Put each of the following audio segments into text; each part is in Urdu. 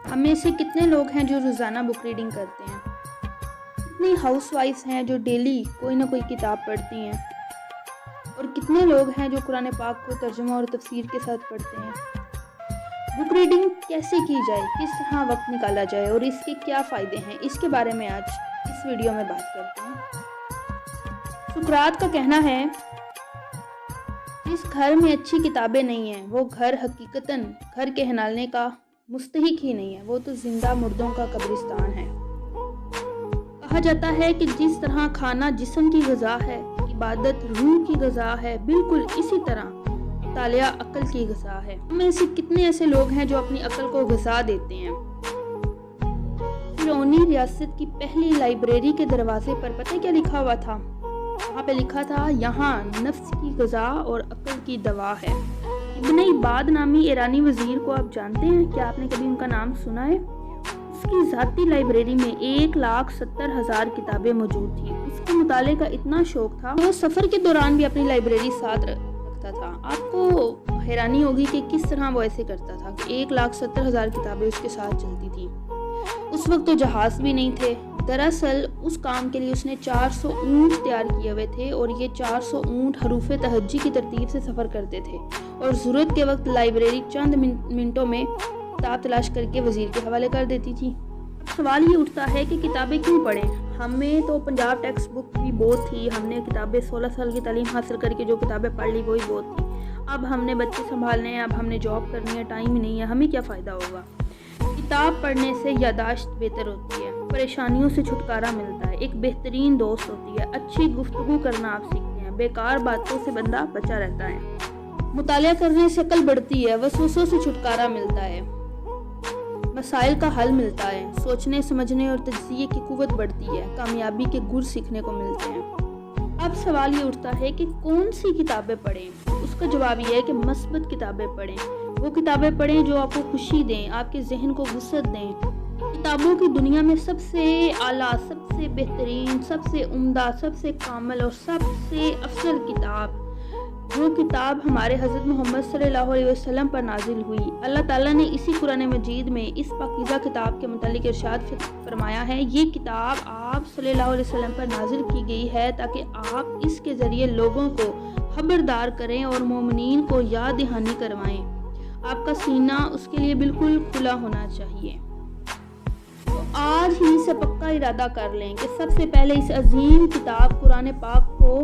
ہم میں سے کتنے لوگ ہیں جو روزانہ بک ریڈنگ کرتے ہیں؟ کتنی ہاؤس وائفز ہیں جو ڈیلی کوئی نہ کوئی کتاب پڑھتی ہیں؟ اور کتنے لوگ ہیں جو قرآن پاک کو ترجمہ اور تفسیر کے ساتھ پڑھتے ہیں؟ بک ریڈنگ کیسے کی جائے، کس طرح وقت نکالا جائے اور اس کے کیا فائدے ہیں، اس کے بارے میں آج اس ویڈیو میں بات کرتے ہیں۔ سقراط کا کہنا ہے، جس گھر میں اچھی کتابیں نہیں ہیں وہ گھر حقیقتاً گھر کہلانے کا مستحق ہی نہیں ہے، وہ تو زندہ مردوں کا قبرستان ہے۔ کہا جاتا ہے کہ جس طرح کھانا جسم کی غذا ہے، عبادت روح کی غذا ہے، بالکل اسی طرح مطالعہ عقل کی غذا ہے۔ ہم میں سے کتنے ایسے لوگ ہیں جو اپنی عقل کو غذا دیتے ہیں؟ فرعونی ریاست کی پہلی لائبریری کے دروازے پر پتہ کیا لکھا ہوا تھا؟ وہاں پہ لکھا تھا، یہاں نفس کی غذا اور عقل کی دوا ہے۔ ابن عباد نامی ایرانی وزیر کو آپ جانتے ہیں؟ کیا آپ نے کبھی ان کا نام سنا ہے؟ اس کی ذاتی لائبریری میں 1,70,000 کتابیں موجود تھیں۔ اس کے مطالعے کا اتنا شوق تھا وہ سفر کے دوران بھی اپنی لائبریری ساتھ رکھتا تھا۔ آپ کو حیرانی ہوگی کہ کس طرح وہ ایسے کرتا تھا کہ 1,70,000 کتابیں اس کے ساتھ چلتی تھیں۔ اس وقت تو جہاز بھی نہیں تھے۔ دراصل اس کام کے لیے اس نے 400 اونٹ تیار کیے ہوئے تھے اور یہ 400 اونٹ حروف تہجی کی ترتیب سے سفر کرتے تھے اور ضرورت کے وقت لائبریری چند منٹوں میں کتاب تلاش کر کے وزیر کے حوالے کر دیتی تھی۔ سوال یہ اٹھتا ہے کہ کتابیں کیوں پڑھیں؟ ہمیں تو پنجاب ٹیکسٹ بک بھی بہت تھی، ہم نے کتابیں 16 سال کی تعلیم حاصل کر کے جو کتابیں پڑھ لی وہی بہت تھی۔ اب ہم نے بچے سنبھالنے ہیں، اب ہم نے جاب کرنی ہے، ٹائم ہی نہیں ہے، ہمیں کیا فائدہ ہوگا؟ کتاب پڑھنے سے یادداشت بہتر ہوتی ہے، پریشانیوں سے چھٹکارا ملتا ہے، ایک بہترین دوست ہوتی ہے، اچھی گفتگو کرنا آپ سیکھتے ہیں، بیکار باتوں سے بندہ بچا رہتا ہے، مطالعہ کرنے سے عقل بڑھتی ہے، وسوسوں سے چھٹکارا ملتا ہے، مسائل کا حل ملتا ہے، سوچنے سمجھنے اور تجزیے کی قوت بڑھتی ہے، کامیابی کے گر سیکھنے کو ملتے ہیں۔ اب سوال یہ اٹھتا ہے کہ کون سی کتابیں پڑھیں؟ اس کا جواب یہ ہے کہ مثبت کتابیں پڑھیں، وہ کتابیں پڑھیں جو آپ کو خوشی دیں، آپ کے ذہن کو وسعت دیں۔ کتابوں کی دنیا میں سب سے اعلیٰ، سب سے بہترین، سب سے عمدہ، سب سے کامل اور سب سے افضل کتاب، وہ کتاب ہمارے حضرت محمد صلی اللہ علیہ وسلم پر نازل ہوئی۔ اللہ تعالیٰ نے اسی قرآن مجید میں اس پاکیزہ کتاب کے متعلق ارشاد فرمایا ہے، یہ کتاب آپ صلی اللہ علیہ وسلم پر نازل کی گئی ہے تاکہ آپ اس کے ذریعے لوگوں کو خبردار کریں اور مومنین کو یاد دہانی کروائیں۔ آپ کا سینہ اس کے لیے بالکل کھلا ہونا چاہیے۔ تو آج ہی سے پکا ارادہ کر لیں کہ سب سے پہلے اس عظیم کتاب قرآن پاک کو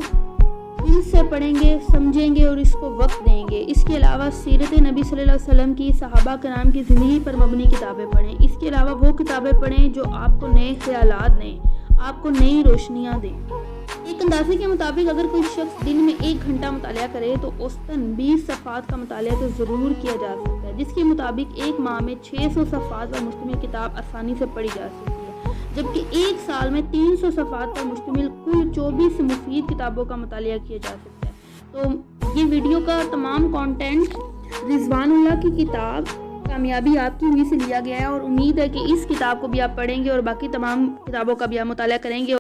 دل سے پڑھیں گے، سمجھیں گے اور اس کو وقت دیں گے۔ اس کے علاوہ سیرت نبی صلی اللہ علیہ وسلم کی، صحابہ کرام کی زندگی پر مبنی کتابیں پڑھیں۔ اس کے علاوہ وہ کتابیں پڑھیں جو آپ کو نئے خیالات دیں، آپ کو نئی روشنیاں دیں۔ ایک اندازے کے مطابق اگر کوئی شخص دن میں 1 گھنٹہ مطالعہ کرے تو اوسطاً 20 صفحات کا مطالعہ تو ضرور کیا جا سکتا ہے، جس کے مطابق ایک ماہ میں 600 صفحات پر مشتمل کتاب آسانی سے پڑھی جا سکتی ہے، جبکہ ایک سال میں 300 صفحات پر مشتمل کل 24 مفید کتابوں کا مطالعہ کیا جا سکتا ہے۔ تو یہ ویڈیو کا تمام کانٹینٹ رضوان اللہ کی کتاب کامیابی آپ کی ہوئی سے لیا گیا ہے، اور امید ہے کہ اس کتاب کو بھی آپ پڑھیں گے اور باقی تمام کتابوں کا بھی آپ مطالعہ کریں گے۔